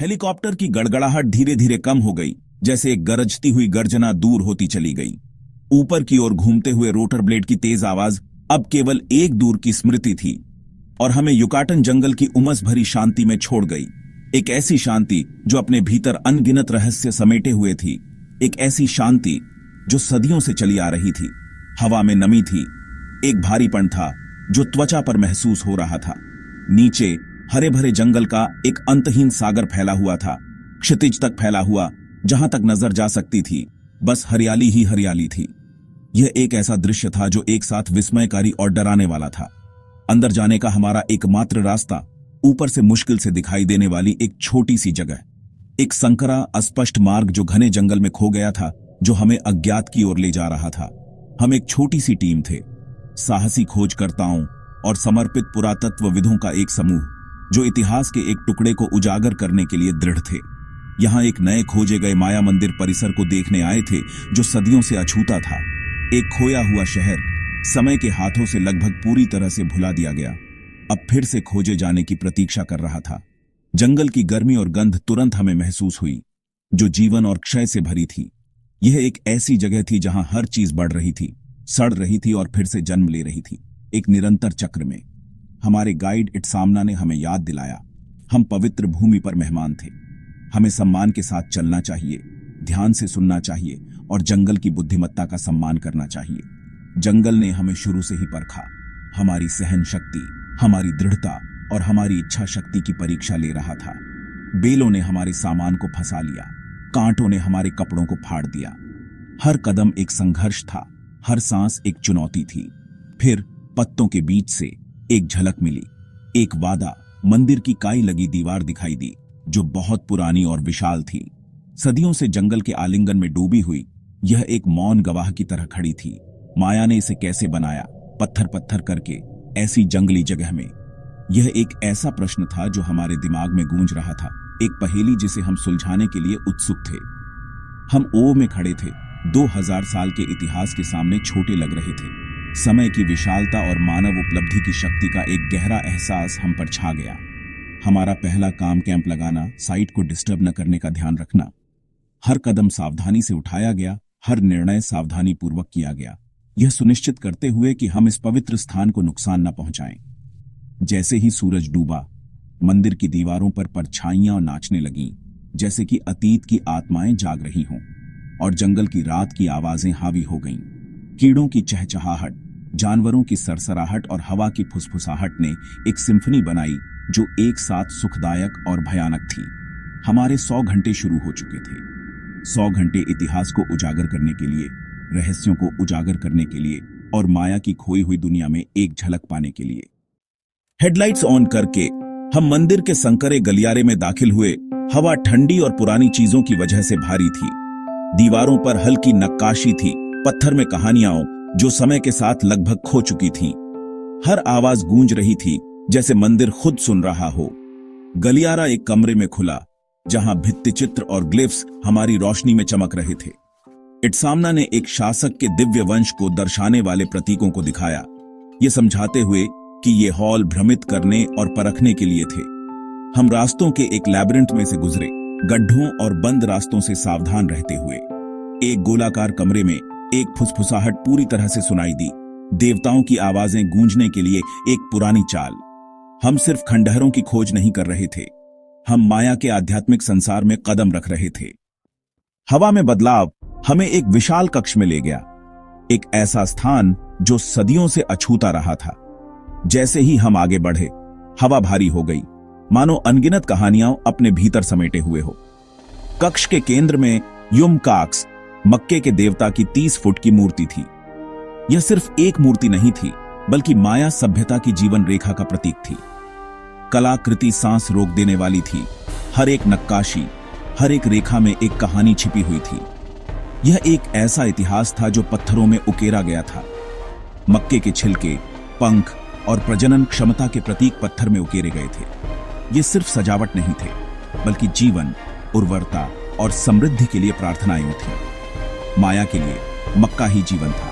Helicopter की गड़गड़ाहट धीरे धीरे कम हो गई, जैसे एक गरजती हुई गर्जना दूर होती चली गई। ऊपर की ओर घूमते हुए रोटर ब्लेड की तेज आवाज अब केवल एक दूर की स्मृति थी और हमें युकाटन जंगल की उमस भरी शांति में छोड़ गई। एक ऐसी शांति जो अपने भीतर अनगिनत रहस्य समेटे हुए थी, एक ऐसी शांति जो सदियों से चली आ रही थी। हवा में नमी थी, एक भारीपन था जो त्वचा पर महसूस हो रहा था। नीचे हरे भरे जंगल का एक अंतहीन सागर फैला हुआ था, क्षितिज तक फैला हुआ, जहां तक नजर जा सकती थी बस हरियाली ही हरियाली थी। यह एक ऐसा दृश्य था जो एक साथ विस्मयकारी और डराने वाला था। अंदर जाने का हमारा एकमात्र रास्ता ऊपर से मुश्किल से दिखाई देने वाली एक छोटी सी जगह, एक संकरा अस्पष्ट मार्ग जो घने जंगल में खो गया था, जो हमें अज्ञात की ओर ले जा रहा था। हम एक छोटी सी टीम थे, साहसी खोजकर्ताओं और समर्पित पुरातत्वविदों का एक समूह जो इतिहास के एक टुकड़े को उजागर करने के लिए दृढ़ थे। यहां एक नए खोजे गए माया मंदिर परिसर को देखने आए थे जो सदियों से अछूता था। एक खोया हुआ शहर, समय के हाथों से लगभग पूरी तरह से भुला दिया गया, अब फिर से खोजे जाने की प्रतीक्षा कर रहा था। जंगल की गर्मी और गंध तुरंत हमें महसूस हुई, जो जीवन और क्षय से भरी थी। यह एक ऐसी जगह थी जहां हर चीज बढ़ रही थी, सड़ रही थी और फिर से जन्म ले रही थी, एक निरंतर चक्र में। हमारे गाइड इटसामना ने हमें याद दिलाया, हम पवित्र भूमि पर मेहमान थे। हमें सम्मान के साथ चलना चाहिए, ध्यान से सुनना चाहिए और जंगल की बुद्धिमत्ता का सम्मान करना चाहिए। जंगल ने हमें शुरू से ही परखा, हमारी सहन शक्ति, हमारी दृढ़ता और हमारी इच्छा शक्ति की परीक्षा ले रहा था। बेलों ने हमारे सामान को फंसा लिया, कांटों ने हमारे कपड़ों को फाड़ दिया। हर कदम एक संघर्ष था, हर सांस एक चुनौती थी। फिर पत्तों के बीच से एक झलक मिली, एक वादा, मंदिर की काई लगी दीवार दिखाई दी जो बहुत पुरानी और विशाल थी। सदियों से जंगल के आलिंगन में डूबी हुई यह एक मौन गवाह की तरह खड़ी थी। माया ने इसे कैसे बनाया, पत्थर पत्थर करके, ऐसी जंगली जगह में? यह एक ऐसा प्रश्न था जो हमारे दिमाग में गूंज रहा था, एक पहेली जिसे हम सुलझाने के लिए उत्सुक थे। हम ओव में खड़े थे, 2000 साल के इतिहास के सामने छोटे लग रहे थे। समय की विशालता और मानव उपलब्धि की शक्ति का एक गहरा एहसास हम पर छा गया। हमारा पहला काम कैंप लगाना, साइट को डिस्टर्ब न करने का ध्यान रखना। हर कदम सावधानी से उठाया गया, हर निर्णय सावधानी पूर्वक किया गया, यह सुनिश्चित करते हुए कि हम इस पवित्र स्थान को नुकसान न पहुंचाएं। जैसे ही सूरज डूबा, मंदिर की दीवारों पर परछाइयां नाचने लगीं, जैसे कि अतीत की आत्माएं जाग रही हों, और जंगल की रात की आवाजें हावी हो गईं। कीड़ों की चहचहाहट, जानवरों की सरसराहट और हवा की फुसफुसाहट ने एक सिम्फनी बनाई जो एक साथ सुखदायक और भयानक थी। हमारे 100 घंटे शुरू हो चुके थे। 100 घंटे इतिहास को उजागर करने के लिए, रहस्यों को उजागर करने के लिए और माया की खोई हुई दुनिया में एक झलक पाने के लिए। हेडलाइट्स ऑन करके हम मंदिर के संकरे गलियारे में दाखिल हुए। हवा ठंडी और पुरानी चीजों की वजह से भारी थी। दीवारों पर हल्की नक्काशी थी, पत्थर में कहानियां जो समय के साथ लगभग खो चुकी थीं। हर आवाज गूंज रही थी जैसे मंदिर खुद सुन रहा हो। गलियारा एक कमरे में खुला जहां भित्तिचित्र और ग्लिफ्स हमारी रोशनी में चमक रहे थे। इटसामना ने एक शासक के दिव्य वंश को दर्शाने वाले प्रतीकों को दिखाया, ये समझाते हुए कि ये हॉल भ्रमित करने और परखने के लिए थे। हम रास्तों के एक लैबिरिंथ में से गुजरे, गड्ढों और बंद रास्तों से सावधान रहते हुए। एक गोलाकार कमरे में एक फुसफुसाहट पूरी तरह से सुनाई दी, देवताओं की आवाजें गूंजने के लिए एक पुरानी चाल। हम सिर्फ खंडहरों की खोज नहीं कर रहे थे, हम माया के आध्यात्मिक संसार में कदम रख रहे थे। हवा में बदलाव हमें एक विशाल कक्ष में ले गया, एक ऐसा स्थान जो सदियों से अछूता रहा था। जैसे ही हम आगे बढ़े, हवा भारी हो गई, मानो अनगिनत कहानियां अपने भीतर समेटे हुए हो। कक्ष के केंद्र में युमकाक्स, मक्के के देवता की 30 फुट की मूर्ति थी। यह सिर्फ एक मूर्ति नहीं थी, बल्कि माया सभ्यता की जीवन रेखा का प्रतीक थी। कलाकृति सांस रोक देने वाली थी, हर एक नक्काशी, हर एक रेखा में एक कहानी छिपी हुई थी। यह एक ऐसा इतिहास था जो पत्थरों में उकेरा गया था। मक्के के छिलके, पंख और प्रजनन क्षमता के प्रतीक पत्थर में उकेरे गए थे। ये सिर्फ सजावट नहीं थे, बल्कि जीवन, उर्वरता और समृद्धि के लिए प्रार्थनाएं थीं। माया के लिए मक्का ही जीवन था।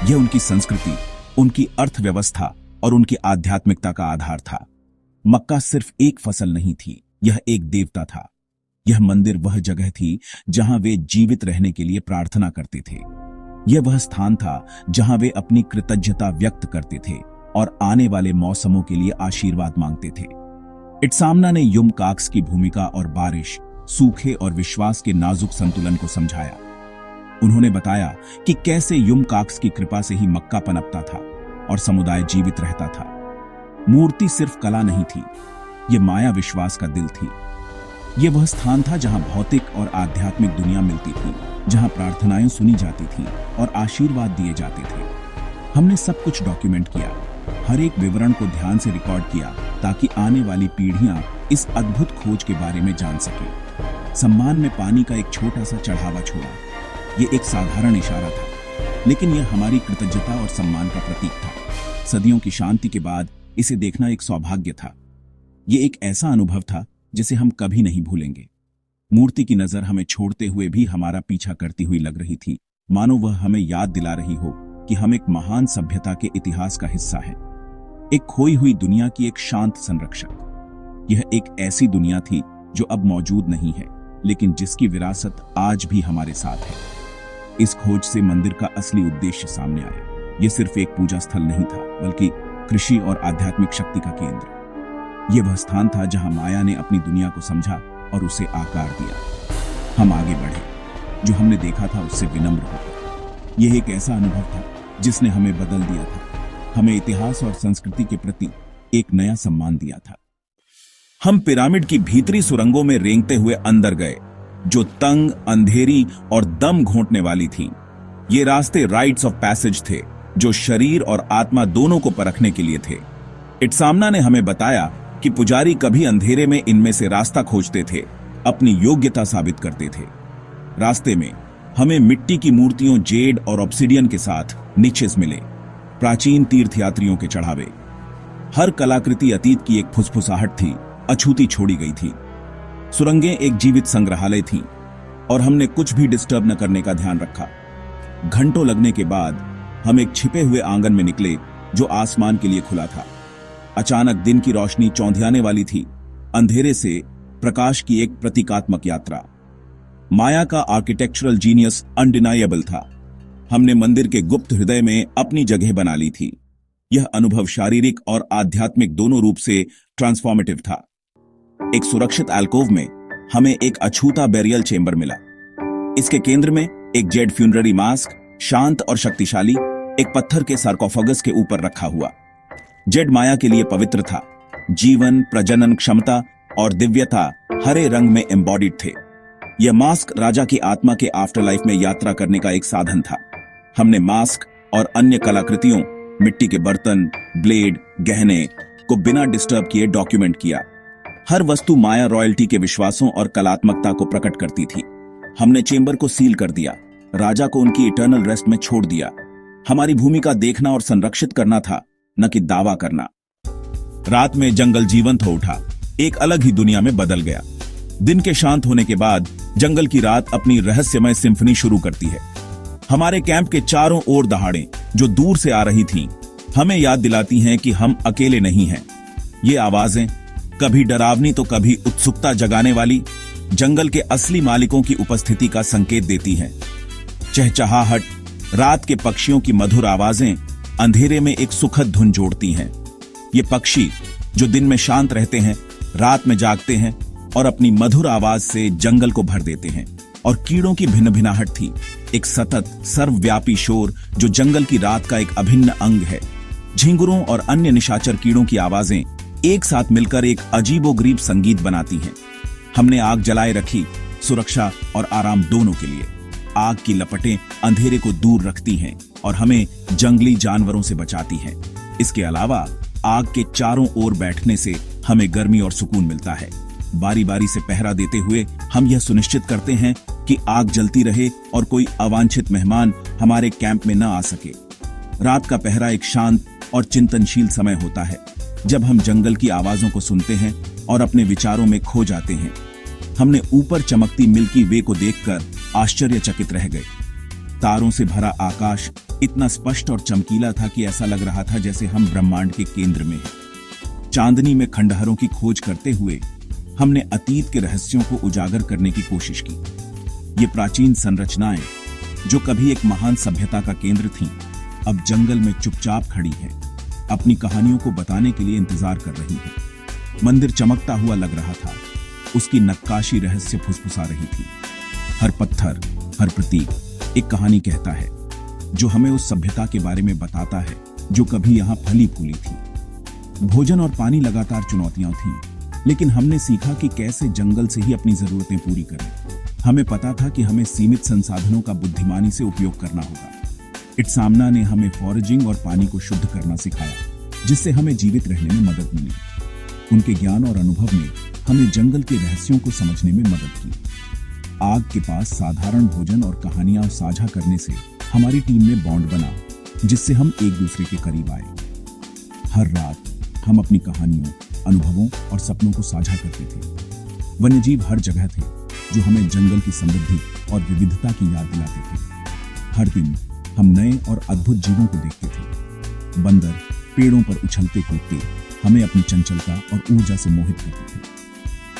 यह उनकी संस्कृति, उनकी अर्थव्यवस्था और उनकी आध्यात्मिकता का आधार था। मक्का सिर्फ एक फसल नहीं थी, यह एक देवता था, यह मंदिर वह जगह थी जहां वे जीवित रहने के लिए प्रार्थना करते थे। यह वह स्थान था जहां वे अपनी कृतज्ञता व्यक्त करते थे और आने वाले मौसमों के लिए आशीर्वाद मांगते थे। इट्सामना ने युम काक्स की भूमिका और बारिश, सूखे और विश्वास के नाजुक संतुलन को समझाया। उन्होंने बताया कि कैसे युम काक्स की कृपा से ही मक्का पनपता था और समुदाय जीवित रहता था। मूर्ति सिर्फ कला नहीं थी, यह माया विश्वास का दिल थी। यह वह स्थान था जहां भौतिक और आध्यात्मिक दुनिया मिलती थी, जहां प्रार्थनाएं सुनी जाती थी और आशीर्वाद दिए जाते थे। हमने सब कुछ डॉक्यूमेंट किया, हर एक विवरण को ध्यान से रिकॉर्ड किया ताकि आने वाली पीढ़ियां इस अद्भुत खोज के बारे में जान सकें। सम्मान में पानी का एक छोटा सा चढ़ावा छोड़ा। यह एक साधारण इशारा था, लेकिन यह हमारी कृतज्ञता और सम्मान का प्रतीक था। सदियों की शांति के बाद इसे देखना एक सौभाग्य था। यह एक ऐसा अनुभव था जिसे हम कभी नहीं भूलेंगे। मूर्ति की नजर हमें छोड़ते हुए भी हमारा पीछा करती हुई लग रही थी, मानो वह हमें याद दिला रही हो कि हम एक महान सभ्यता के इतिहास का हिस्सा हैं, एक खोई हुई दुनिया की एक शांत संरक्षक। यह एक ऐसी दुनिया थी जो अब मौजूद नहीं है, लेकिन जिसकी विरासत आज भी हमारे साथ है। इस खोज से मंदिर का असली उद्देश्य सामने आया। यह सिर्फ एक पूजा स्थल नहीं था, बल्कि कृषि और आध्यात्मिक शक्ति का केंद्र। यह वह स्थान था जहां माया ने अपनी दुनिया को समझा और उसे आकार दिया। हम आगे बढ़े, जो हमने देखा था उससे विनम्र होकर। यह एक ऐसा अनुभव था जिसने हमें बदल दिया था, हमें इतिहास और संस्कृति के प्रति एक नया सम्मान दिया था। हम पिरामिड की भीतरी सुरंगों में रेंगते हुए अंदर गए, जो तंग, अंधेरी और दम घोंटने वाली थीं। ये रास्ते राइट्स ऑफ पैसेज थे, जो शरीर और आत्मा दोनों को परखने के लिए थे। इट्सामना ने हमें बताया कि पुजारी कभी अंधेरे में इनमें से रास्ता खोजते थे, अपनी योग्यता साबित करते थे। रास्ते में हमें मिट्टी की मूर्तियों, जेड और ऑब्सिडियन के साथ निचेस मिले, प्राचीन तीर्थयात्रियों के चढ़ावे। हर कलाकृति अतीत की एक फुसफुसाहट थी, अछूती छोड़ी गई थी। सुरंगें एक जीवित संग्रहालय थीं और हमने कुछ भी डिस्टर्ब न करने का ध्यान रखा। घंटों लगने के बाद हम एक छिपे हुए आंगन में निकले जो आसमान के लिए खुला था। अचानक दिन की रोशनी चौंधियाने वाली थी, अंधेरे से प्रकाश की एक प्रतीकात्मक यात्रा। माया का आर्किटेक्चरल जीनियस अनडिनाइएबल था। हमने मंदिर के गुप्त हृदय में अपनी जगह बना ली थी। यह अनुभव शारीरिक और आध्यात्मिक दोनों रूप से ट्रांसफॉर्मेटिव था। एक सुरक्षित एल्कोव में हमें एक अछूता बेरियल चेंबर मिला। इसके केंद्र में एक जेड फ्यूनररी मास्क, शांत और शक्तिशाली, एक पत्थर के सार्कोफागस के ऊपर रखा हुआ। जेड माया के लिए पवित्र था। जीवन, प्रजनन क्षमता और दिव्यता हरे रंग में एम्बॉडीड थे। यह मास्क राजा की आत्मा के आफ्टरलाइफ में यात्रा करने का एक साधन था। हमने मास्क और अन्य कलाकृतियों, मिट्टी के बर्तन, ब्लेड, गहने को बिना डिस्टर्ब किए डॉक्यूमेंट किया। हर वस्तु माया रॉयल्टी के विश्वासों और कलात्मकता को प्रकट करती थी। हमने चेंबर को सील कर दिया, राजा को उनकी इटर्नल रेस्ट में छोड़ दिया। हमारी भूमिका देखना और संरक्षित करना था, न कि दावा करना। रात में जंगल जीवंत हो उठा, एक अलग ही दुनिया में बदल गया। दिन के शांत होने के बाद जंगल की रात अपनी रहस्यमय सिम्फनी शुरू करती है। हमारे कैंप के चारों ओर दहाड़ें जो दूर से आ रही थीं, हमें याद दिलाती हैं कि हम अकेले नहीं हैं। ये आवाजें, कभी डरावनी तो कभी उत्सुकता जगाने वाली, जंगल के असली मालिकों की उपस्थिति का संकेत देती हैं। चहचहाहट, रात के पक्षियों की मधुर आवाजें अंधेरे में एक सुखद धुन जोड़ती हैं। ये पक्षी जो दिन में शांत रहते हैं, रात में जागते हैं और अपनी मधुर आवाज से जंगल को भर देते हैं। और कीड़ों की भिन्न भिन्नाहट थी, एक सतत सर्वव्यापी शोर जो जंगल की रात का एक अभिन्न अंग है। झिंगुरों और अन्य निशाचर कीड़ों की आवाजें एक साथ मिलकर एक अजीबोगरीब संगीत बनाती हैं। हमने आग जलाए रखी, सुरक्षा और आराम दोनों के लिए। आग की लपटें अंधेरे को दूर रखती हैं और हमें जंगली जानवरों से बचाती हैं। इसके अलावा आग के चारों ओर बैठने से हमें गर्मी और सुकून मिलता है। बारी बारी से पहरा देते हुए हम यह सुनिश्चित करते हैं कि आग जलती रहे और कोई अवांछित मेहमान हमारे कैंप में न आ सके। रात का पहरा एक शांत और चिंतनशील समय होता है, जब हम जंगल की आवाजों को सुनते हैं और अपने विचारों में खो जाते हैं। हमने ऊपर चमकती मिल्की वे को देखकर आश्चर्यचकित रह गए। तारों से भरा आकाश इतना स्पष्ट और चमकीला था कि ऐसा लग रहा था जैसे हम ब्रह्मांड के केंद्र में हैं। चांदनी में खंडहरों की खोज करते हुए हमने अतीत के रहस्यों को उजागर करने की कोशिश की। ये प्राचीन संरचनाएं जो कभी एक महान सभ्यता का केंद्र थीं, अब जंगल में चुपचाप खड़ी हैं, अपनी कहानियों को बताने के लिए इंतजार कर रही हैं। मंदिर चमकता हुआ लग रहा था, उसकी नक्काशी रहस्य फुसफुसा रही थी। हर पत्थर, हर प्रतीक एक कहानी कहता है, जो हमें उस सभ्यता के बारे में बताता है जो कभी यहाँ फली फूली थी। भोजन और पानी लगातार चुनौतियां थीं, लेकिन हमने सीखा कि कैसे जंगल से ही अपनी जरूरतें पूरी करें। हमें पता था कि हमें सीमित संसाधनों का बुद्धिमानी से उपयोग करना होगा। इट्सामना ने हमें फॉरेजिंग और पानी को शुद्ध करना सिखाया, जिससे हमें जीवित रहने में मदद मिली। उनके ज्ञान और अनुभव ने हमें जंगल के रहस्यों को समझने में मदद की। आग के पास साधारण भोजन और कहानियां साझा करने से हमारी टीम में बॉन्ड बना, जिससे हम एक दूसरे के करीब आए। हर रात हम अपनी कहानियों, अनुभवों और सपनों को साझा करते थे। वन्यजीव हर जगह थे, जो हमें जंगल की समृद्धि और विविधता की याद दिलाते थे। हर दिन हम नए और अद्भुत जीवों को देखते थे। बंदर पेड़ों पर उछलते कूदते हमें अपनी चंचलता और ऊर्जा से मोहित करते थे।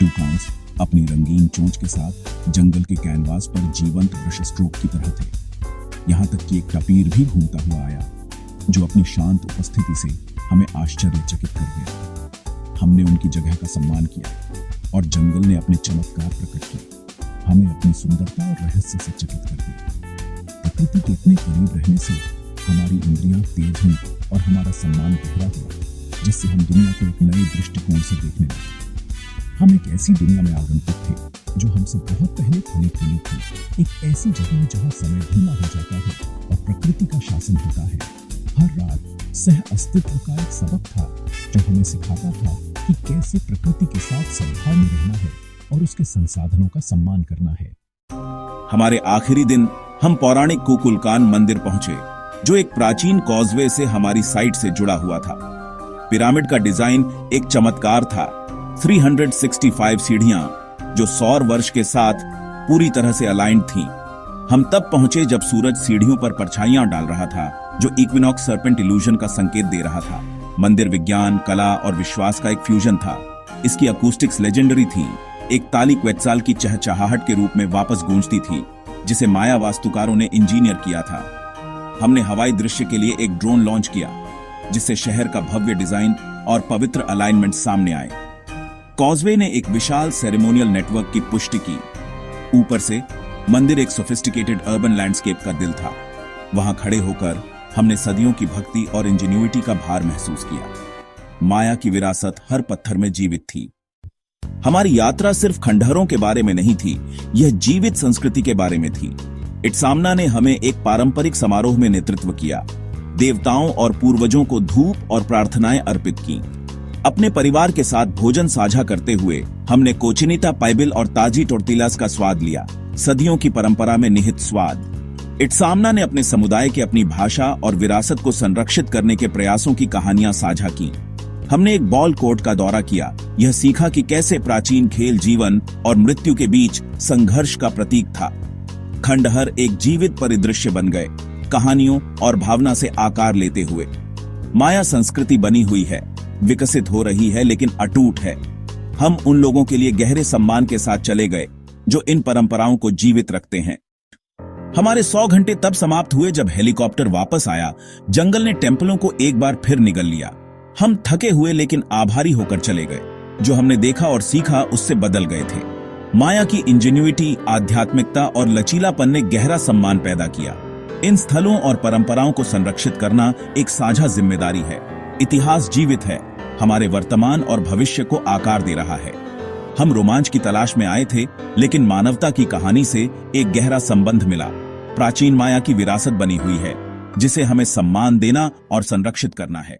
टूकांस अपनी रंगीन चोंच के साथ जंगल के कैनवास पर जीवंत ब्रश स्ट्रोक की तरह थे। यहाँ तक कि एक टपीर भी घूमता हुआ आया, जो अपनी शांत उपस्थिति से हमें आश्चर्यचकित कर गया। हमने उनकी जगह का सम्मान किया और जंगल ने अपने चमत्कार प्रकट किए, हमें अपनी सुंदरता और रहस्य से चकित कर दिया। प्रकृति के इतने करीब रहने से हमारी इंद्रियां तेज हुई और हमारा सम्मान गहरा हुआ, जिससे हम दुनिया को एक नए दृष्टिकोण से देखने लगे। हम एक ऐसी दुनिया में आगंतुक थे जो हमसे बहुत पहले फली फूली थी, एक ऐसी जगह जहां समय धीमा हो जाता है और प्रकृति का शासन होता है। हर रात सह अस्तित्व का एक सबक था, जो हमें सिखाता था कि कैसे प्रकृति के साथ सद्भाव में रहना है और उसके संसाधनों का सम्मान करना है। हमारे आखिरी दिन हम पौराणिक कुकुलकान मंदिर पहुंचे, जो एक प्राचीन कॉजवे से हमारी साइट से जुड़ा हुआ था। पिरामिड का डिजाइन एक चमत्कार था। 365 सीढ़ियां जो सौर वर्ष के साथ पूरी तरह से अलाइंड थीं। हम तब पहुंचे जब सूरज सीढ़ियों पर परछाइयां डाल रहा था, जो इक्विनॉक्स सर्पेंट इल्यूजन का संकेत दे रहा था। मंदिर विज्ञान, कला और विश्वास का एक फ्यूजन था। इसकी अकूस्टिक्स लेजेंडरी थी, एक ताली क्वेत्साल की चहचहाहट के रूप में वापस गूंजती थी, जिसे माया वास्तुकारों ने इंजीनियर किया था। हमने हवाई दृश्य के लिए एक ड्रोन लॉन्च किया, जिससे शहर का भव्य डिजाइन और पवित्र अलाइनमेंट सामने आए। कॉजवे ने एक विशाल सेरेमोनियल नेटवर्क की पुष्टि की। ऊपर से मंदिर एक सोफिस्टिकेटेड अर्बन लैंडस्केप का दिल था। वहां खड़े होकर हमने सदियों की भक्ति और इंजीन्यूइटी का भार महसूस किया। माया की विरासत हर पत्थर में जीवित थी। हमारी यात्रा सिर्फ खंडहरों के बारे में नहीं थी, यह जीवित संस्कृति के बारे में थी। इट्सामना ने हमें एक पारंपरिक समारोह में नेतृत्व किया। देवताओं और पूर्वजों को धूप और प्रार्थनाएं अर्पित की। अपने परिवार के साथ भोजन साझा करते हुए हमने कोचिनिता पाइबिल और ताजी टोर्टिलास का स्वाद लिया, सदियों की परंपरा में निहित स्वाद। इट्सामना ने अपने समुदाय की अपनी भाषा और विरासत को संरक्षित करने के प्रयासों की कहानियां साझा की। हमने एक बॉल कोर्ट का दौरा किया, यह सीखा कि कैसे प्राचीन खेल जीवन और मृत्यु के बीच संघर्ष का प्रतीक था। खंडहर एक जीवित परिदृश्य बन गए, कहानियों और भावना से आकार लेते हुए। माया संस्कृति बनी हुई है, विकसित हो रही है, लेकिन अटूट है। हम उन लोगों के लिए गहरे सम्मान के साथ चले गए जो इन परंपराओं को जीवित रखते हैं। हमारे 100 घंटे तब समाप्त हुए जब हेलीकॉप्टर वापस आया। जंगल ने टेम्पलों को एक बार फिर निगल लिया। हम थके हुए लेकिन आभारी होकर चले गए। जो हमने देखा और सीखा उससे बदल गए थे। माया की इंजीन्यूइटी, आध्यात्मिकता और लचीलापन ने गहरा सम्मान पैदा किया। इन स्थलों और परंपराओं को संरक्षित करना एक साझा जिम्मेदारी है। इतिहास जीवित है, हमारे वर्तमान और भविष्य को आकार दे रहा है। हम रोमांच की तलाश में आए थे, लेकिन मानवता की कहानी से एक गहरा संबंध मिला। प्राचीन माया की विरासत बनी हुई है, जिसे हमें सम्मान देना और संरक्षित करना है।